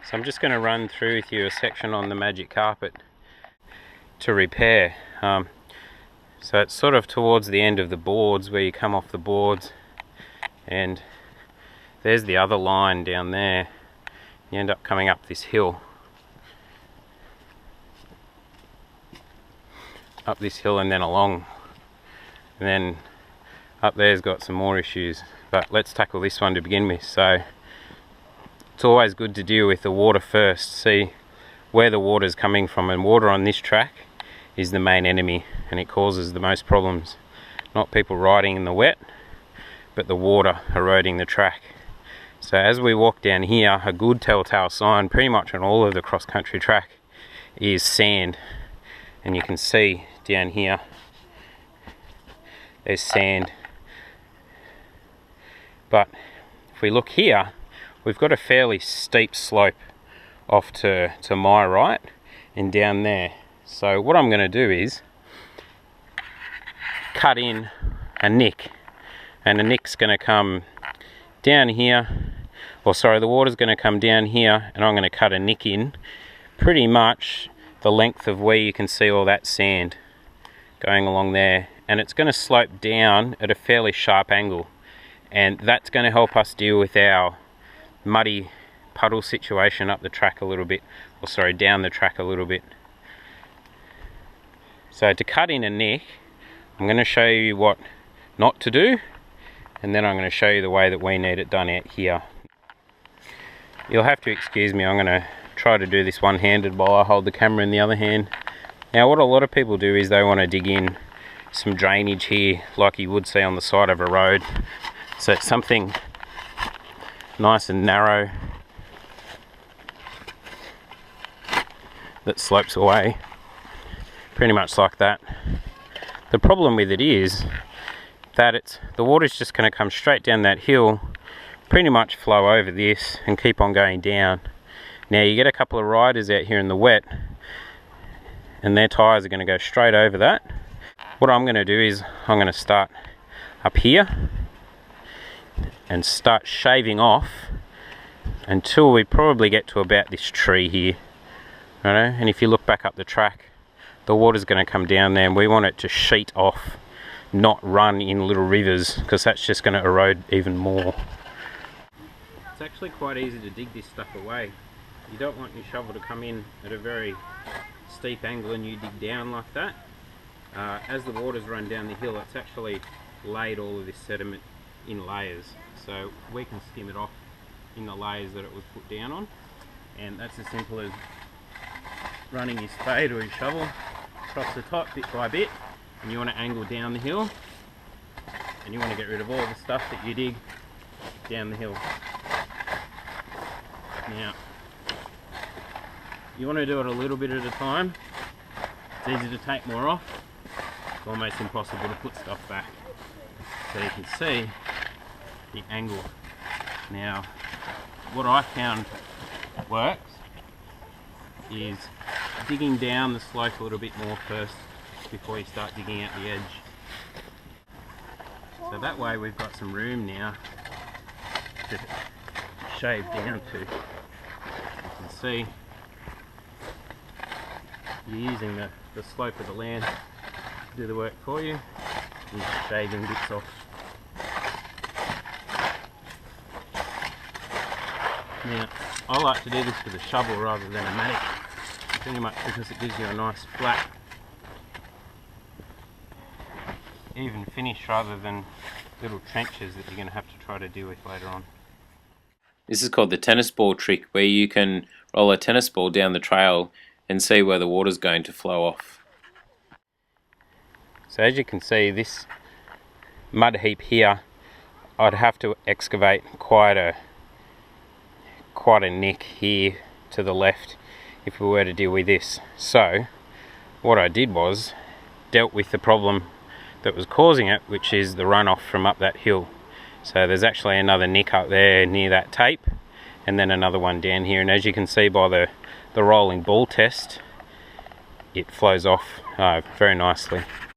So I'm just going to run through with you a section on the magic carpet to repair. So it's sort of towards the end of the boards where you come off the boards, and there's the other line down there. You end up coming up this hill. Up this hill and then along. And then up there's got some more issues. But let's tackle this one to begin with. So it's always good to deal with the water first. See where the water is coming from, and water on this track is the main enemy, and it causes the most problems. Not people riding in the wet, but the water eroding the track. So as we walk down here, a good telltale sign pretty much on all of the cross-country track is sand. And you can see down here, there's sand. But if we look here, we've got a fairly steep slope off to my right and down there. So what I'm going to do is cut in a nick, and the nick's going to come down here, or sorry, the water's going to come down here, and I'm going to cut a nick in pretty much the length of where you can see all that sand going along there, and it's going to slope down at a fairly sharp angle, and that's going to help us deal with our muddy puddle situation up the track a little bit, or sorry, down the track a little bit. So to cut in a nick, I'm going to show you what not to do, and then I'm going to show you the way that we need it done out here. You'll have to excuse me, I'm going to try to do this one-handed while I hold the camera in the other hand. Now what a lot of people do is they want to dig in some drainage here like you would see on the side of a road. So it's something nice and narrow that slopes away pretty much like that. The problem with it is that the water's just going to come straight down that hill, pretty much flow over this and keep on going down. Now you get a couple of riders out here in the wet and their tyres are going to go straight over that. What I'm going to do is I'm going to start up here and start shaving off until we probably get to about this tree here. Right? And if you look back up the track, the water's going to come down there, and we want it to sheet off, not run in little rivers, because that's just going to erode even more. It's actually quite easy to dig this stuff away. You don't want your shovel to come in at a very steep angle and you dig down like that. As the water's run down the hill, it's actually laid all of this sediment in layers, so we can skim it off in the layers that it was put down on, and that's as simple as running your spade or your shovel across the top bit by bit, and you want to angle down the hill, and you want to get rid of all the stuff that you dig down the hill. Now you want to do it a little bit at a time. It's easy to take more off, it's almost impossible to put stuff back. So you can see the angle. Now what I found works is digging down the slope a little bit more first before you start digging out the edge. So that way we've got some room now to shave down to. You can see you're using the slope of the land to do the work for you. You're just shaving bits off. Now, I like to do this with a shovel rather than a mattock, pretty much because it gives you a nice flat, even finish rather than little trenches that you're going to have to try to deal with later on. This is called the tennis ball trick, where you can roll a tennis ball down the trail and see where the water's going to flow off. So as you can see, this mud heap here, I'd have to excavate quite a nick here to the left if we were to deal with this. So what I did was dealt with the problem that was causing it, which is the runoff from up that hill. So there's actually another nick up there near that tape, and then another one down here, and as you can see by the rolling ball test, it flows off very nicely.